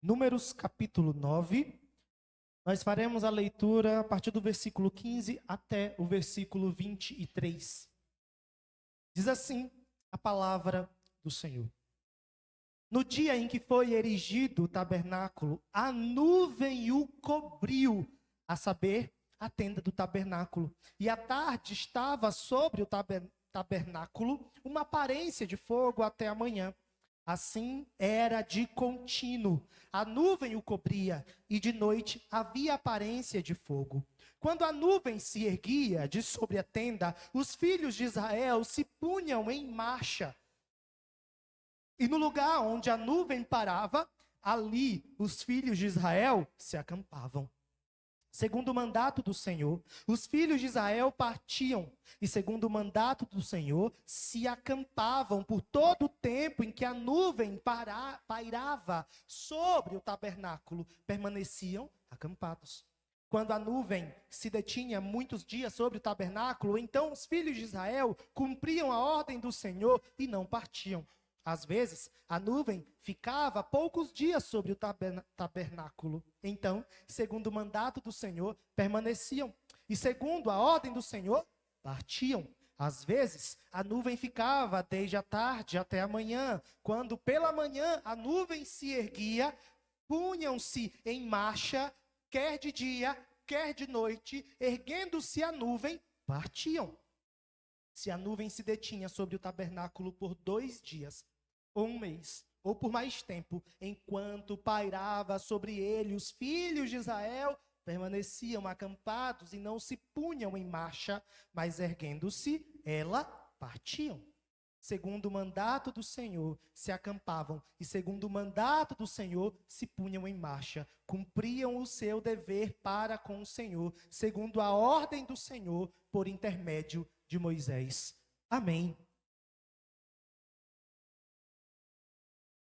Números capítulo 9. Nós faremos a leitura a partir do versículo 15 até o versículo 23. Diz assim a palavra do Senhor. No dia em que foi erigido o tabernáculo, a nuvem o cobriu, a saber, a tenda do tabernáculo. E à tarde estava sobre o tabernáculo uma aparência de fogo até a manhã. Assim era de contínuo. A nuvem o cobria, e de noite havia aparência de fogo. Quando a nuvem se erguia de sobre a tenda, os filhos de Israel se punham em marcha. E no lugar onde a nuvem parava, ali os filhos de Israel se acampavam. Segundo o mandato do Senhor, os filhos de Israel partiam, e segundo o mandato do Senhor, se acampavam por todo o tempo em que a nuvem pairava sobre o tabernáculo, permaneciam acampados. Quando a nuvem se detinha muitos dias sobre o tabernáculo, então os filhos de Israel cumpriam a ordem do Senhor e não partiam. Às vezes, a nuvem ficava poucos dias sobre o tabernáculo. Então, segundo o mandato do Senhor, permaneciam. E segundo a ordem do Senhor, partiam. Às vezes, a nuvem ficava desde a tarde até a manhã. Quando pela manhã a nuvem se erguia, punham-se em marcha, quer de dia, quer de noite, erguendo-se a nuvem, partiam. Se a nuvem se detinha sobre o tabernáculo por 2 dias, ou 1 mês, ou por mais tempo, enquanto pairava sobre ele, os filhos de Israel permaneciam acampados e não se punham em marcha, mas erguendo-se, partiam. Segundo o mandato do Senhor, se acampavam, e segundo o mandato do Senhor, se punham em marcha. Cumpriam o seu dever para com o Senhor, segundo a ordem do Senhor, por intermédio de Moisés. Amém.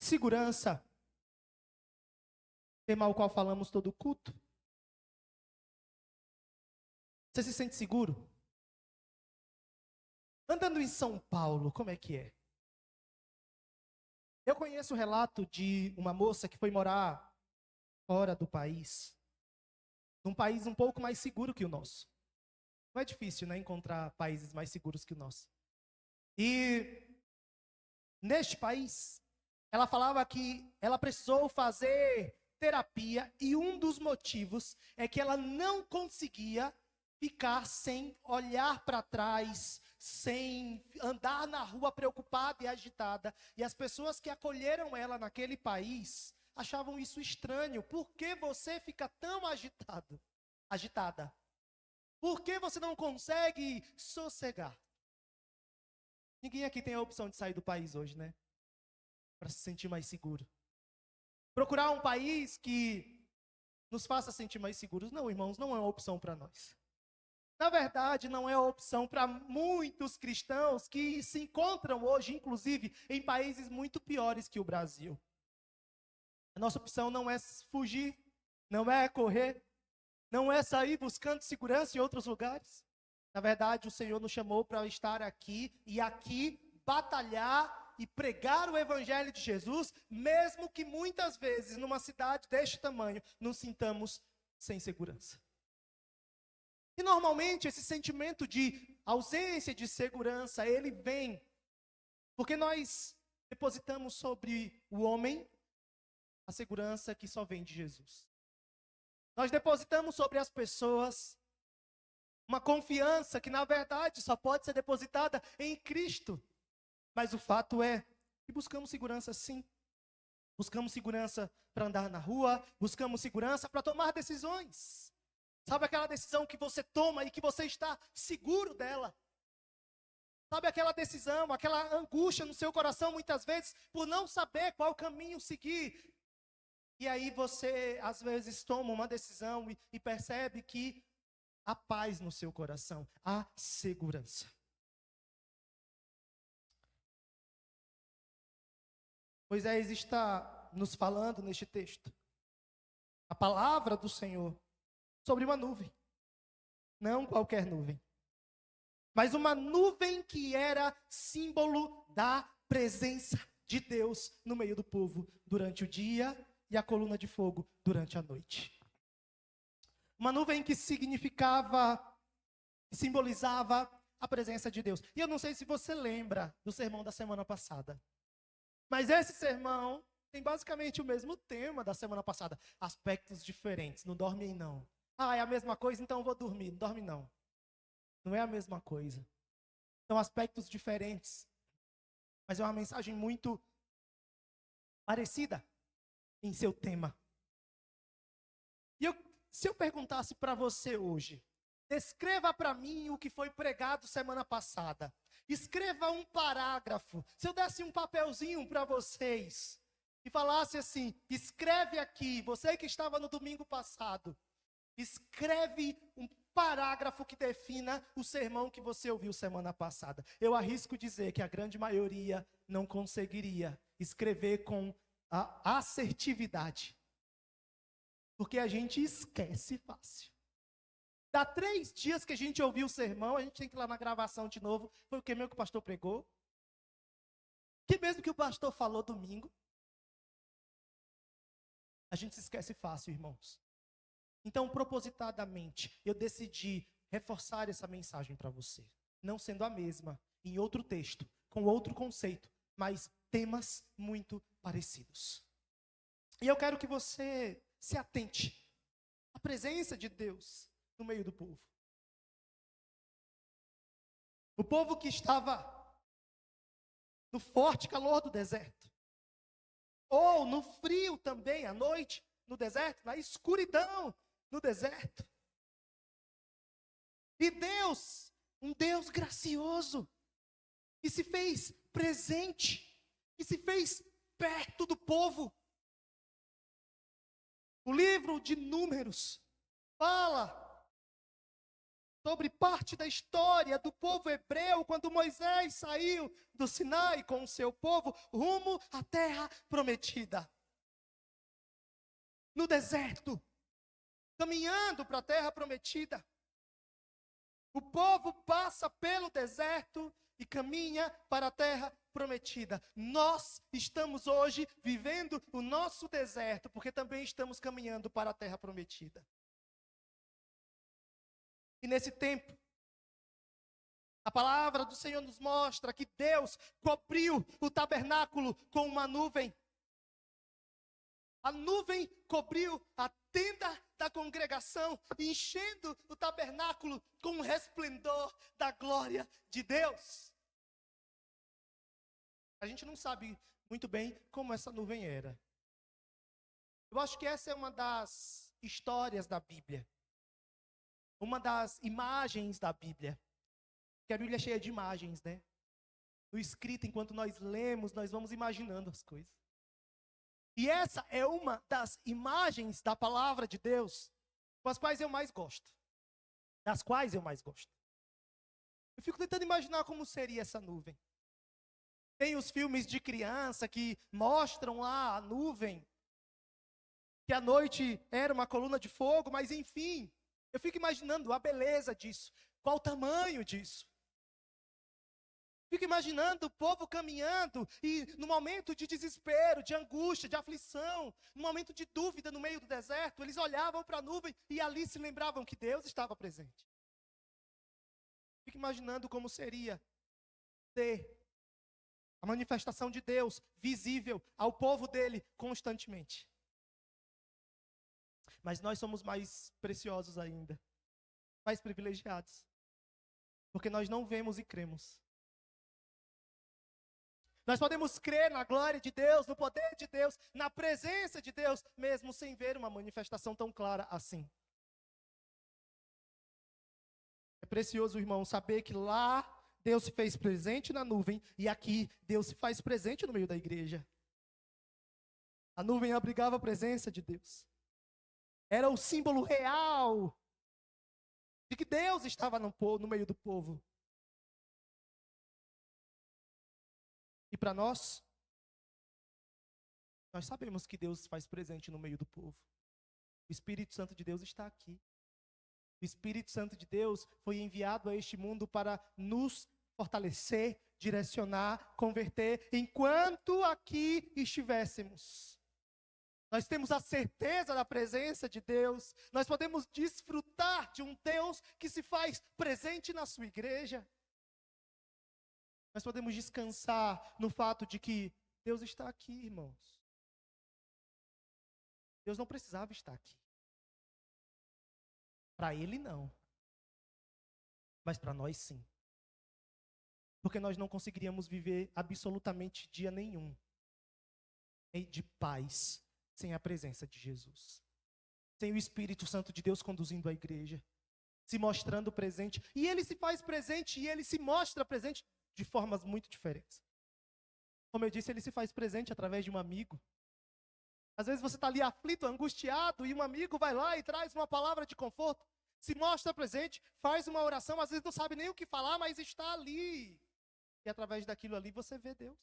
Segurança, tema ao qual falamos todo o culto. Você se sente seguro? Andando em São Paulo, como é que é? Eu conheço o relato de uma moça que foi morar fora do país, num país um pouco mais seguro que o nosso. Não é difícil, né, encontrar países mais seguros que o nosso. E neste país, ela falava que ela precisou fazer terapia e um dos motivos é que ela não conseguia ficar sem olhar para trás, sem andar na rua preocupada e agitada. E as pessoas que acolheram ela naquele país achavam isso estranho. Por que você fica tão agitada? Por que você não consegue sossegar? Ninguém aqui tem a opção de sair do país hoje, né? Para se sentir mais seguro. Procurar um país que nos faça sentir mais seguros. Não, irmãos, não é uma opção para nós. Na verdade, não é uma opção para muitos cristãos que se encontram hoje, inclusive, em países muito piores que o Brasil. A nossa opção não é fugir, não é correr, não é sair buscando segurança em outros lugares. Na verdade, o Senhor nos chamou para estar aqui e aqui batalhar e pregar o Evangelho de Jesus, mesmo que muitas vezes numa cidade deste tamanho nos sintamos sem segurança. E normalmente esse sentimento de ausência de segurança, ele vem porque nós depositamos sobre o homem a segurança que só vem de Jesus. Nós depositamos sobre as pessoas uma confiança que na verdade só pode ser depositada em Cristo. Mas o fato é que buscamos segurança sim. Buscamos segurança para andar na rua, buscamos segurança para tomar decisões. Sabe aquela decisão que você toma e que você está seguro dela? Sabe aquela decisão, aquela angústia no seu coração muitas vezes por não saber qual caminho seguir? E aí você às vezes toma uma decisão e percebe que há paz no seu coração, há segurança. Moisés está nos falando neste texto, a palavra do Senhor, sobre uma nuvem. Não qualquer nuvem, mas uma nuvem que era símbolo da presença de Deus no meio do povo durante o dia e a coluna de fogo durante a noite. Uma nuvem que simbolizava a presença de Deus. E eu não sei se você lembra do sermão da semana passada. Mas esse sermão tem basicamente o mesmo tema da semana passada. Aspectos diferentes. Não dorme aí não. Ah, é a mesma coisa, então eu vou dormir. Não dorme não. Não é a mesma coisa. São aspectos diferentes. Mas é uma mensagem muito parecida em seu tema. E se eu perguntasse para você hoje, descreva para mim o que foi pregado semana passada. Escreva um parágrafo. Se eu desse um papelzinho para vocês e falasse assim, escreve aqui, você que estava no domingo passado, escreve um parágrafo que defina o sermão que você ouviu semana passada. Eu arrisco dizer que a grande maioria não conseguiria escrever com a assertividade. Porque a gente esquece fácil. Dá 3 dias que a gente ouviu o sermão, a gente tem que ir lá na gravação de novo. Foi o que mesmo que o pastor pregou? Que mesmo que o pastor falou domingo? A gente se esquece fácil, irmãos. Então, propositadamente, eu decidi reforçar essa mensagem para você. Não sendo a mesma, em outro texto, com outro conceito, mas temas muito parecidos. E eu quero que você se atente à presença de Deus no meio do povo. O povo que estava no forte calor do deserto. Ou no frio também, à noite, no deserto, na escuridão, no deserto. E Deus, um Deus gracioso, que se fez presente, que se fez perto do povo. O livro de Números fala sobre parte da história do povo hebreu, quando Moisés saiu do Sinai com o seu povo, rumo à terra prometida. No deserto, caminhando para a terra prometida. O povo passa pelo deserto e caminha para a terra prometida. Nós estamos hoje vivendo o nosso deserto, porque também estamos caminhando para a terra prometida. E nesse tempo, a palavra do Senhor nos mostra que Deus cobriu o tabernáculo com uma nuvem. A nuvem cobriu a tenda da congregação, enchendo o tabernáculo com o resplendor da glória de Deus. A gente não sabe muito bem como essa nuvem era. Eu acho que essa é uma das histórias da Bíblia. Uma das imagens da Bíblia. Porque a Bíblia é cheia de imagens, né? No escrito, enquanto nós lemos, nós vamos imaginando as coisas. E essa é uma das imagens da palavra de Deus, com as quais eu mais gosto. Das quais eu mais gosto. Eu fico tentando imaginar como seria essa nuvem. Tem os filmes de criança que mostram lá a nuvem, que à noite era uma coluna de fogo, mas enfim, eu fico imaginando a beleza disso, qual o tamanho disso. Fico imaginando o povo caminhando e no momento de desespero, de angústia, de aflição, no momento de dúvida no meio do deserto, eles olhavam para a nuvem e ali se lembravam que Deus estava presente. Fico imaginando como seria ter a manifestação de Deus visível ao povo dele constantemente. Mas nós somos mais preciosos ainda, mais privilegiados, porque nós não vemos e cremos. Nós podemos crer na glória de Deus, no poder de Deus, na presença de Deus, mesmo sem ver uma manifestação tão clara assim. É precioso, irmão, saber que lá Deus se fez presente na nuvem e aqui Deus se faz presente no meio da igreja. A nuvem abrigava a presença de Deus. Era o símbolo real de que Deus estava no meio do povo. E para nós sabemos que Deus se faz presente no meio do povo. O Espírito Santo de Deus está aqui. O Espírito Santo de Deus foi enviado a este mundo para nos fortalecer, direcionar, converter, enquanto aqui estivéssemos. Nós temos a certeza da presença de Deus. Nós podemos desfrutar de um Deus que se faz presente na sua igreja. Nós podemos descansar no fato de que Deus está aqui, irmãos. Deus não precisava estar aqui. Para Ele, não. Mas para nós, sim. Porque nós não conseguiríamos viver absolutamente dia nenhum de paz sem a presença de Jesus. Sem o Espírito Santo de Deus conduzindo a igreja, se mostrando presente. E Ele se faz presente e Ele se mostra presente de formas muito diferentes. Como eu disse, Ele se faz presente através de um amigo. Às vezes você está ali aflito, angustiado, e um amigo vai lá e traz uma palavra de conforto, se mostra presente, faz uma oração, às vezes não sabe nem o que falar, mas está ali. E através daquilo ali você vê Deus.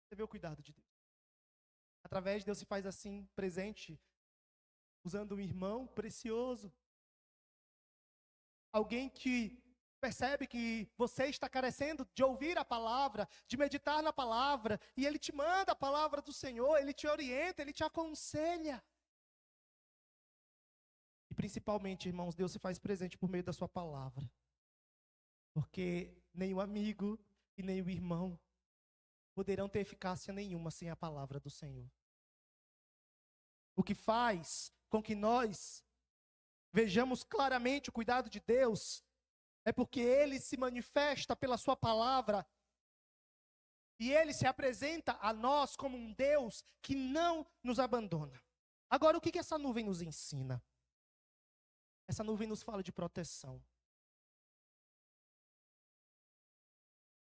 Você vê o cuidado de Deus. Através de Deus se faz assim presente, usando um irmão precioso. Alguém que percebe que você está carecendo de ouvir a palavra, de meditar na palavra, e Ele te manda a palavra do Senhor, Ele te orienta, Ele te aconselha. E principalmente, irmãos, Deus se faz presente por meio da sua palavra. Porque nem o amigo e nem o irmão poderão ter eficácia nenhuma sem a palavra do Senhor. O que faz com que nós vejamos claramente o cuidado de Deus é porque Ele se manifesta pela sua palavra e Ele se apresenta a nós como um Deus que não nos abandona. Agora, o que essa nuvem nos ensina? Essa nuvem nos fala de proteção.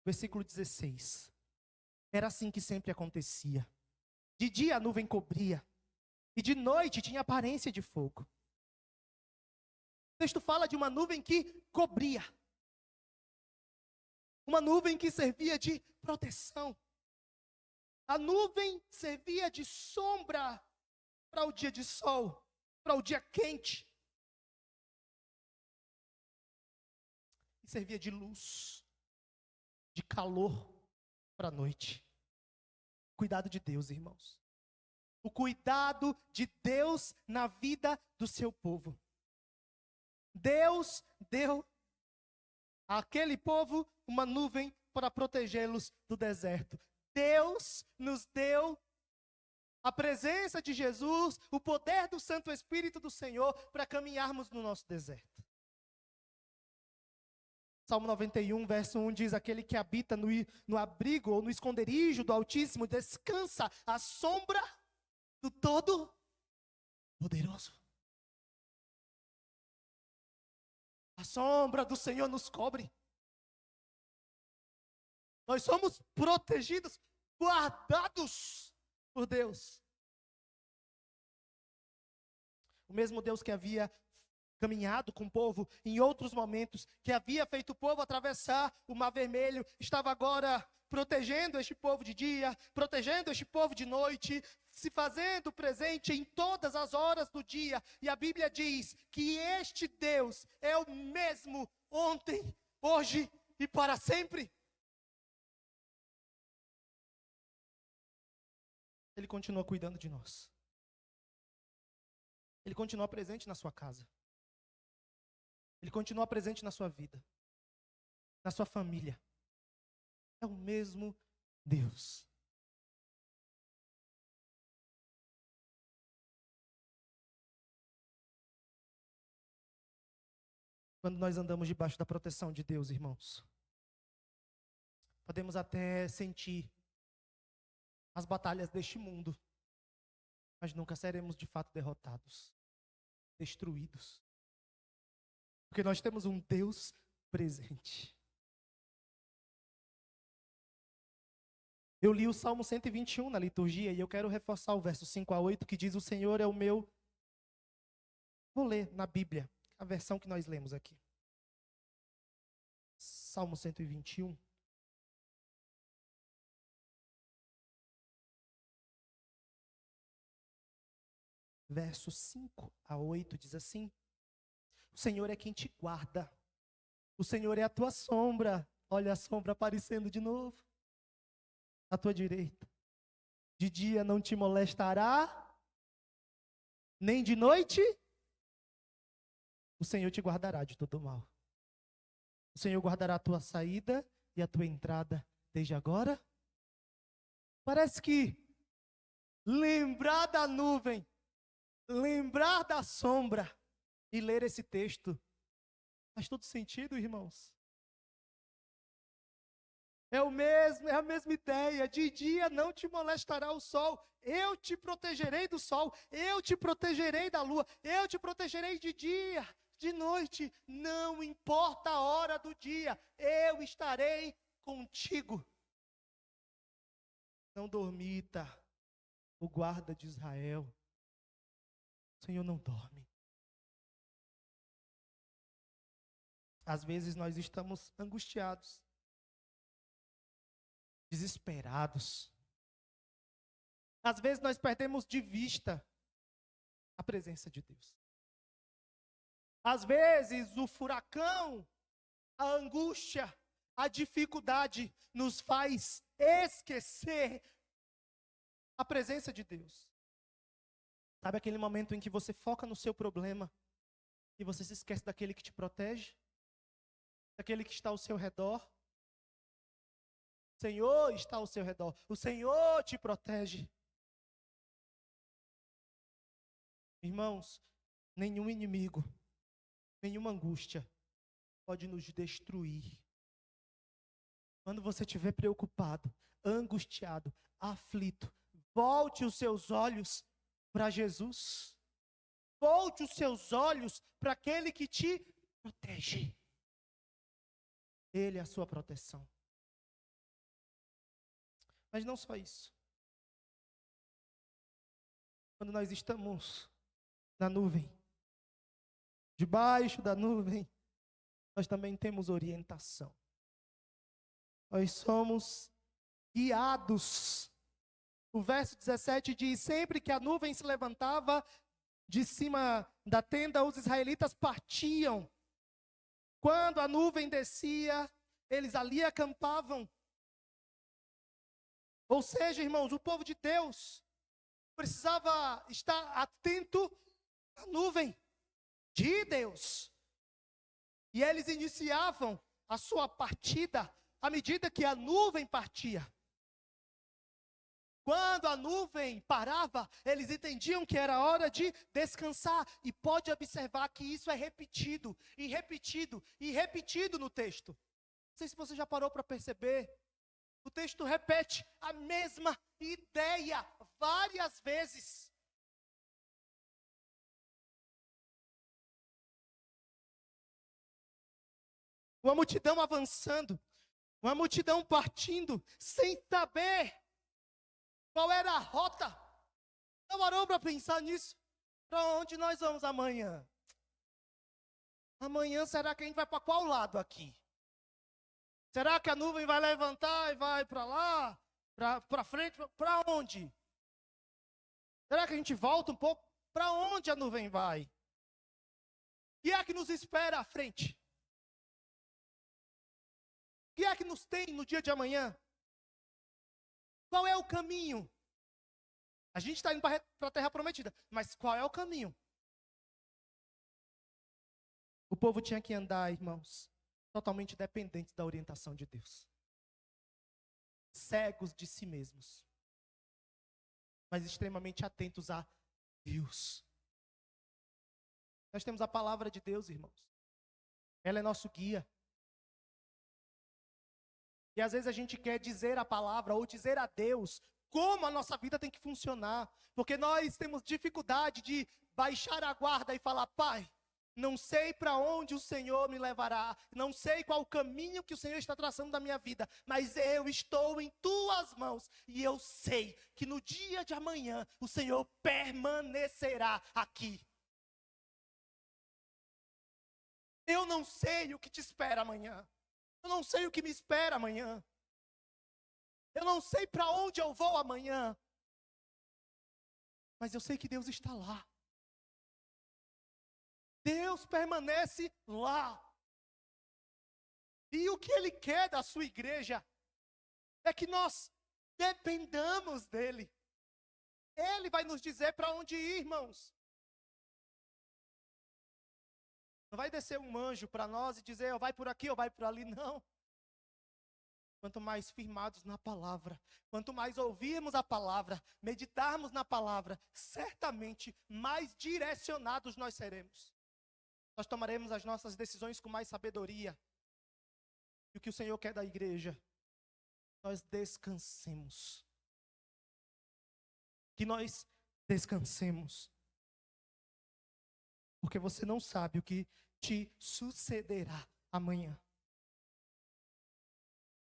Versículo 16. Era assim que sempre acontecia. De dia a nuvem cobria, e de noite tinha aparência de fogo. O texto fala de uma nuvem que cobria. Uma nuvem que servia de proteção. A nuvem servia de sombra para o dia de sol, para o dia quente. E servia de luz, de calor para a noite. Cuidado de Deus, irmãos. O cuidado de Deus na vida do seu povo. Deus deu àquele povo uma nuvem para protegê-los do deserto. Deus nos deu a presença de Jesus, o poder do Santo Espírito do Senhor para caminharmos no nosso deserto. Salmo 91, verso 1 diz: aquele que habita no abrigo ou no esconderijo do Altíssimo descansa à sombra do Todo-Poderoso. A sombra do Senhor nos cobre. Nós somos protegidos, guardados por Deus. O mesmo Deus que havia caminhado com o povo em outros momentos, que havia feito o povo atravessar o Mar Vermelho, estava agora protegendo este povo de dia, protegendo este povo de noite, se fazendo presente em todas as horas do dia. E a Bíblia diz que este Deus é o mesmo ontem, hoje e para sempre. Ele continua cuidando de nós. Ele continua presente na sua casa. Ele continua presente na sua vida, na sua família. É o mesmo Deus. Quando nós andamos debaixo da proteção de Deus, irmãos, podemos até sentir as batalhas deste mundo, mas nunca seremos de fato derrotados, destruídos. Porque nós temos um Deus presente. Eu li o Salmo 121 na liturgia e eu quero reforçar o verso 5 a 8 que diz: o Senhor é o meu... Vou ler na Bíblia, a versão que nós lemos aqui. Salmo 121. Verso 5 a 8 diz assim: o Senhor é quem te guarda. O Senhor é a tua sombra. Olha a sombra aparecendo de novo. À tua direita. De dia não te molestará nem de noite, o Senhor te guardará de todo mal. O Senhor guardará a tua saída e a tua entrada desde agora. Parece que lembrar da nuvem, lembrar da sombra e ler esse texto faz todo sentido, irmãos. É a mesma ideia. De dia não te molestará o sol. Eu te protegerei do sol. Eu te protegerei da lua. Eu te protegerei de dia, de noite. Não importa a hora do dia. Eu estarei contigo. Não dormita, o guarda de Israel. O Senhor não dorme. Às vezes nós estamos angustiados, desesperados. Às vezes nós perdemos de vista a presença de Deus. Às vezes o furacão, a angústia, a dificuldade nos faz esquecer a presença de Deus. Sabe aquele momento em que você foca no seu problema e você se esquece daquele que te protege? Daquele que está ao seu redor? O Senhor está ao seu redor. O Senhor te protege. Irmãos, nenhum inimigo, nenhuma angústia pode nos destruir. Quando você estiver preocupado, angustiado, aflito, volte os seus olhos para Jesus. Volte os seus olhos para aquele que te protege. Ele é a sua proteção. Mas não só isso. Quando nós estamos na nuvem, debaixo da nuvem, nós também temos orientação. Nós somos guiados. O verso 17 diz: sempre que a nuvem se levantava de cima da tenda, os israelitas partiam. Quando a nuvem descia, eles ali acampavam. Ou seja, irmãos, o povo de Deus precisava estar atento à nuvem de Deus. E eles iniciavam a sua partida à medida que a nuvem partia. Quando a nuvem parava, eles entendiam que era hora de descansar. E pode observar que isso é repetido, e repetido, e repetido no texto. Não sei se você já parou para perceber. O texto repete a mesma ideia várias vezes. Uma multidão avançando, uma multidão partindo, sem saber qual era a rota. Já parou para pensar nisso? Para onde nós vamos amanhã? Amanhã será que a gente vai para qual lado aqui? Será que a nuvem vai levantar e vai para lá? Para frente? Para onde? Será que a gente volta um pouco? Para onde a nuvem vai? O que é que nos espera à frente? O que é que nos tem no dia de amanhã? Qual é o caminho? A gente está indo para a terra prometida, mas qual é o caminho? O povo tinha que andar, irmãos, totalmente dependentes da orientação de Deus. Cegos de si mesmos, mas extremamente atentos a Deus. Nós temos a palavra de Deus, irmãos. Ela é nosso guia. E às vezes a gente quer dizer a palavra ou dizer a Deus como a nossa vida tem que funcionar. Porque nós temos dificuldade de baixar a guarda e falar: Pai, não sei para onde o Senhor me levará. Não sei qual o caminho que o Senhor está traçando da minha vida. Mas eu estou em tuas mãos. E eu sei que no dia de amanhã o Senhor permanecerá aqui. Eu não sei o que te espera amanhã. Eu não sei o que me espera amanhã. Eu não sei para onde eu vou amanhã. Mas eu sei que Deus está lá. Deus permanece lá. E o que Ele quer da sua igreja é que nós dependamos dEle. Ele vai nos dizer para onde ir, irmãos. Não vai descer um anjo para nós e dizer, vai por aqui ou vai por ali, não. Quanto mais firmados na palavra, quanto mais ouvirmos a palavra, meditarmos na palavra, certamente mais direcionados nós seremos. Nós tomaremos as nossas decisões com mais sabedoria. E o que o Senhor quer da igreja? Nós descansemos. Que nós descansemos. Porque você não sabe o que te sucederá amanhã.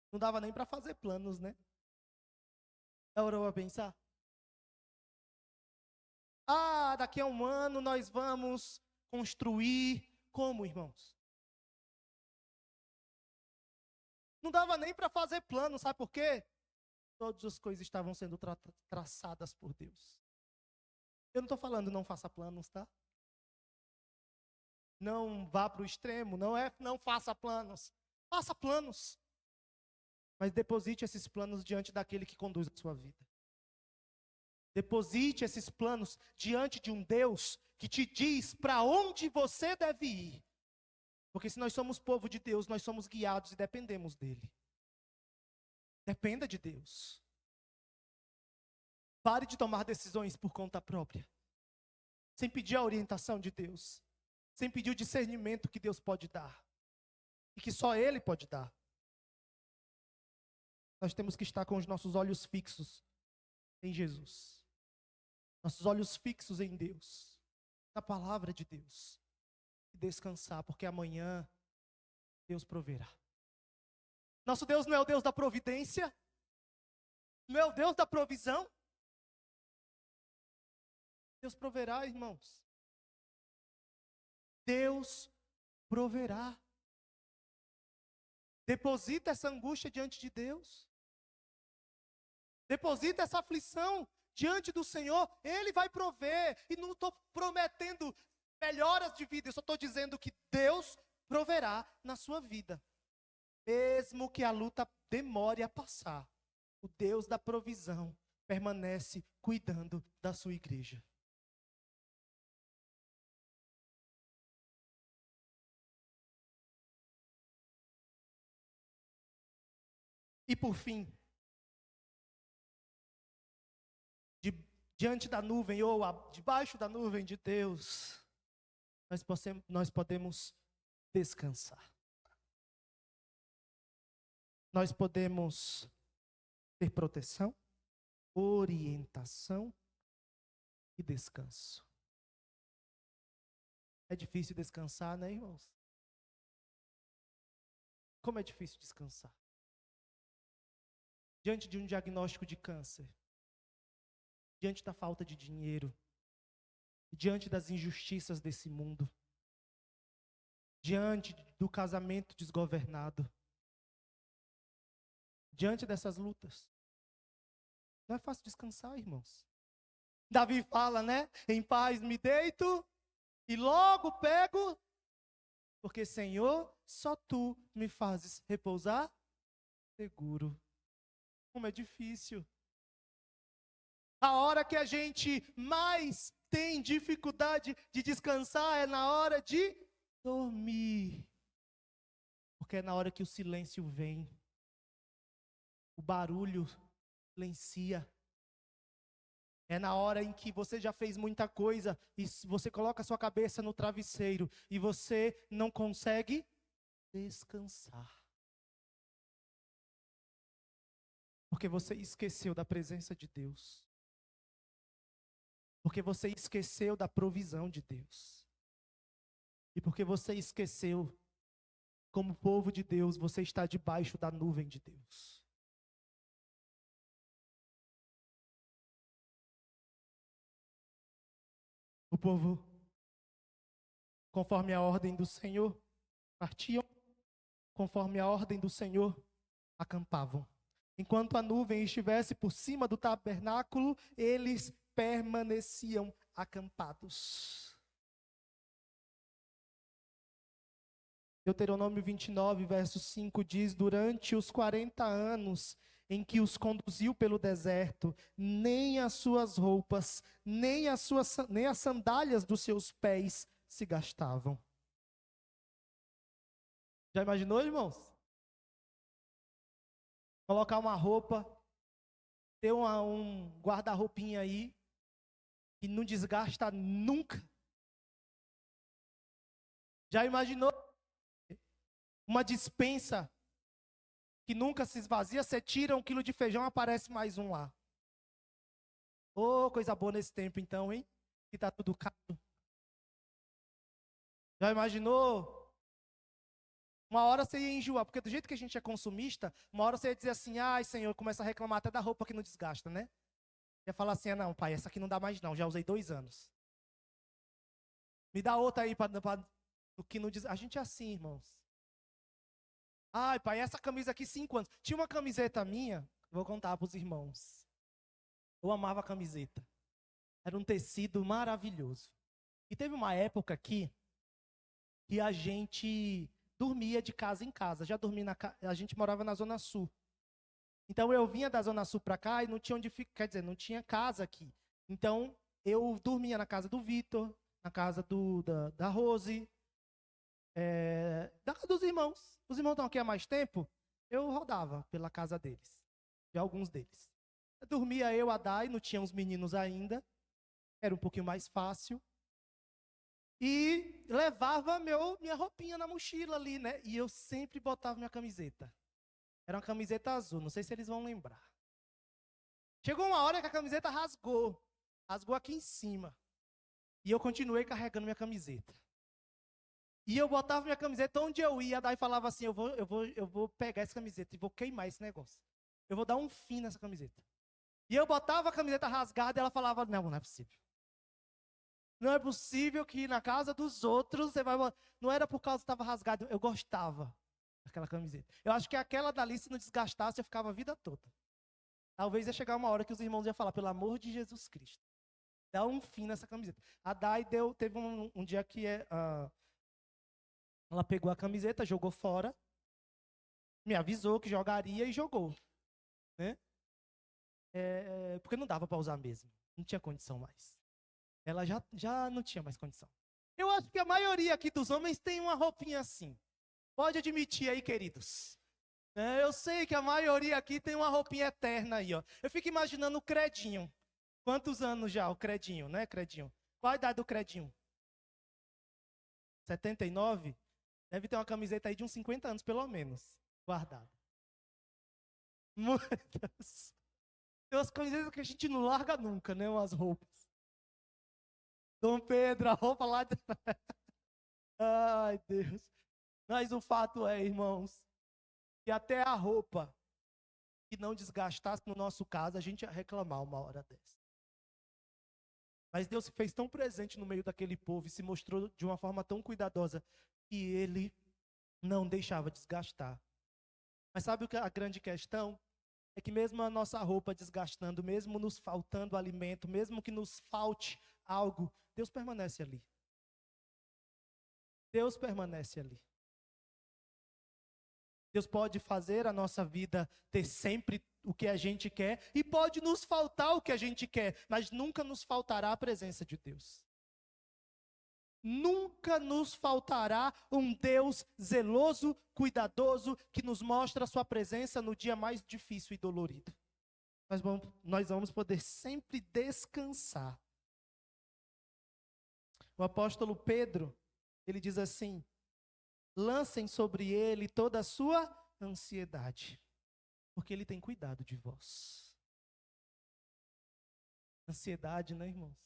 Não dava nem para fazer planos, né? Já orou a pensar? Daqui a um ano nós vamos construir. Como, irmãos? Não dava nem para fazer plano, sabe por quê? Todas as coisas estavam sendo traçadas por Deus. Eu não estou falando não faça planos, tá? Não vá para o extremo, não faça planos. Faça planos. Mas deposite esses planos diante daquele que conduz a sua vida. Deposite esses planos diante de um Deus que te diz para onde você deve ir. Porque se nós somos povo de Deus, nós somos guiados e dependemos dele. Dependa de Deus. Pare de tomar decisões por conta própria. Sem pedir a orientação de Deus. Sem pedir o discernimento que Deus pode dar. E que só Ele pode dar. Nós temos que estar com os nossos olhos fixos em Jesus. Nossos olhos fixos em Deus. Na palavra de Deus. E descansar, porque amanhã Deus proverá. Nosso Deus não é o Deus da providência? Não é o Deus da provisão? Deus proverá, irmãos. Deus proverá. Deposita essa angústia diante de Deus. Deposita essa aflição diante do Senhor. Ele vai prover. E não estou prometendo melhoras de vida. Eu só estou dizendo que Deus proverá na sua vida. Mesmo que a luta demore a passar. O Deus da provisão permanece cuidando da sua igreja. E por fim, diante da nuvem ou debaixo da nuvem de Deus, nós podemos descansar. Nós podemos ter proteção, orientação e descanso. É difícil descansar, né, irmãos? Como é difícil descansar? Diante de um diagnóstico de câncer, diante da falta de dinheiro, diante das injustiças desse mundo, diante do casamento desgovernado, diante dessas lutas, não é fácil descansar, irmãos. Davi fala, né? Em paz me deito e logo pego, porque Senhor, só Tu me fazes repousar seguro. Como é difícil. A hora que a gente mais tem dificuldade de descansar é na hora de dormir. Porque é na hora que o silêncio vem. O barulho silencia. É na hora em que você já fez muita coisa e você coloca a sua cabeça no travesseiro e você não consegue descansar. Porque você esqueceu da presença de Deus. Porque você esqueceu da provisão de Deus. E porque você esqueceu, como povo de Deus, você está debaixo da nuvem de Deus. O povo, conforme a ordem do Senhor, partiam, conforme a ordem do Senhor, acampavam. Enquanto a nuvem estivesse por cima do tabernáculo, eles permaneciam acampados. Deuteronômio 29, verso 5 diz: durante os 40 anos em que os conduziu pelo deserto, nem as suas roupas, nem as sandálias dos seus pés se gastavam. Já imaginou, irmãos? Colocar uma roupa, ter um guarda-roupinha aí, que não desgasta nunca. Já imaginou uma despensa que nunca se esvazia? Você tira 1 quilo de feijão, aparece mais um lá. Ô, coisa boa nesse tempo então, hein? Que tá tudo caro. Já imaginou? Uma hora você ia enjoar, porque do jeito que a gente é consumista, uma hora você ia dizer assim, ai, Senhor, começa a reclamar até da roupa que não desgasta, né? Ia falar assim, não, pai, essa aqui não dá mais não, já usei 2 anos. Me dá outra aí para o que não desgasta. A gente é assim, irmãos. Ai, pai, essa camisa aqui 5 anos. Tinha uma camiseta minha, vou contar para os irmãos. Eu amava a camiseta. Era um tecido maravilhoso. E teve uma época aqui que a gente dormia de casa em casa. Já dormi a gente morava na Zona Sul. Então eu vinha da Zona Sul para cá e não tinha onde ficar, quer dizer, não tinha casa aqui. Então eu dormia na casa do Vitor, na casa da Rose, da casa dos irmãos. Os irmãos estão aqui há mais tempo, eu rodava pela casa deles, de alguns deles. Eu dormia eu, a Dai, não tinha os meninos ainda, era um pouquinho mais fácil. E levava minha roupinha na mochila ali, né? E eu sempre botava minha camiseta. Era uma camiseta azul, não sei se eles vão lembrar. Chegou uma hora que a camiseta rasgou. Rasgou aqui em cima. E eu continuei carregando minha camiseta. E eu botava minha camiseta onde eu ia, daí falava assim, eu vou pegar essa camiseta e vou queimar esse negócio. Eu vou dar um fim nessa camiseta. E eu botava a camiseta rasgada e ela falava, não, não é possível. Não é possível que na casa dos outros você vai... Não era por causa que estava rasgado, eu gostava daquela camiseta. Eu acho que aquela dali, se não desgastasse, eu ficava a vida toda. Talvez ia chegar uma hora que os irmãos iam falar, pelo amor de Jesus Cristo, dá um fim nessa camiseta. A Dai teve um dia que ela pegou a camiseta, jogou fora, me avisou que jogaria e jogou. Né? Porque não dava para usar mesmo, não tinha condição mais. Ela já não tinha mais condição. Eu acho que a maioria aqui dos homens tem uma roupinha assim. Pode admitir aí, queridos. Eu sei que a maioria aqui tem uma roupinha eterna aí, ó. Eu fico imaginando o Credinho. Quantos anos já o Credinho, né, Credinho? Qual a idade do Credinho? 79? Deve ter uma camiseta aí de uns 50 anos, pelo menos, guardada. Muitas. Tem umas camisetas que a gente não larga nunca, né? Umas roupas. Dom Pedro, a roupa lá de... Ai, Deus. Mas o fato é, irmãos, que até a roupa que não desgastasse no nosso caso, a gente ia reclamar uma hora dessa. Mas Deus se fez tão presente no meio daquele povo e se mostrou de uma forma tão cuidadosa que ele não deixava desgastar. Mas sabe o que é a grande questão? É que mesmo a nossa roupa desgastando, mesmo nos faltando alimento, mesmo que nos falte algo, Deus permanece ali. Deus permanece ali. Deus pode fazer a nossa vida ter sempre o que a gente quer e pode nos faltar o que a gente quer, mas nunca nos faltará a presença de Deus. Nunca nos faltará um Deus zeloso, cuidadoso, que nos mostra a sua presença no dia mais difícil e dolorido. Nós vamos poder sempre descansar. O apóstolo Pedro, ele diz assim: lancem sobre ele toda a sua ansiedade, porque ele tem cuidado de vós. Ansiedade, né, irmãos?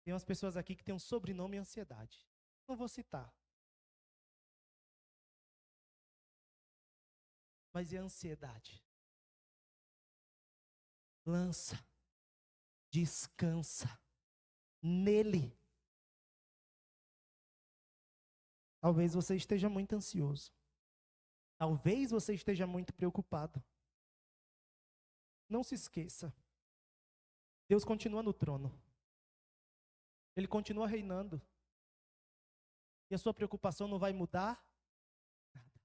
Tem umas pessoas aqui que têm um sobrenome ansiedade. Não vou citar. Mas é ansiedade. Lança. Descansa nele. Talvez você esteja muito ansioso. Talvez você esteja muito preocupado. Não se esqueça. Deus continua no trono. Ele continua reinando. E a sua preocupação não vai mudar nada.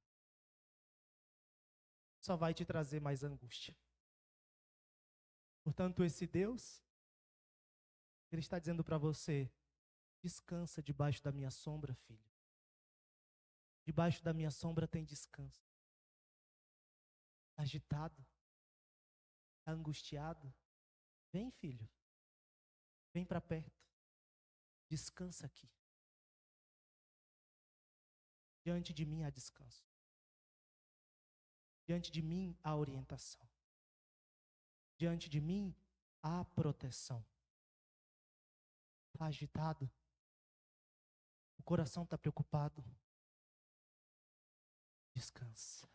Só vai te trazer mais angústia. Portanto, esse Deus, ele está dizendo para você: descansa debaixo da minha sombra, filho. Debaixo da minha sombra tem descanso. Agitado, angustiado, vem, filho. Vem para perto. Descansa aqui. Diante de mim há descanso. Diante de mim há orientação. Diante de mim há proteção. Está agitado? O coração está preocupado? Descansa.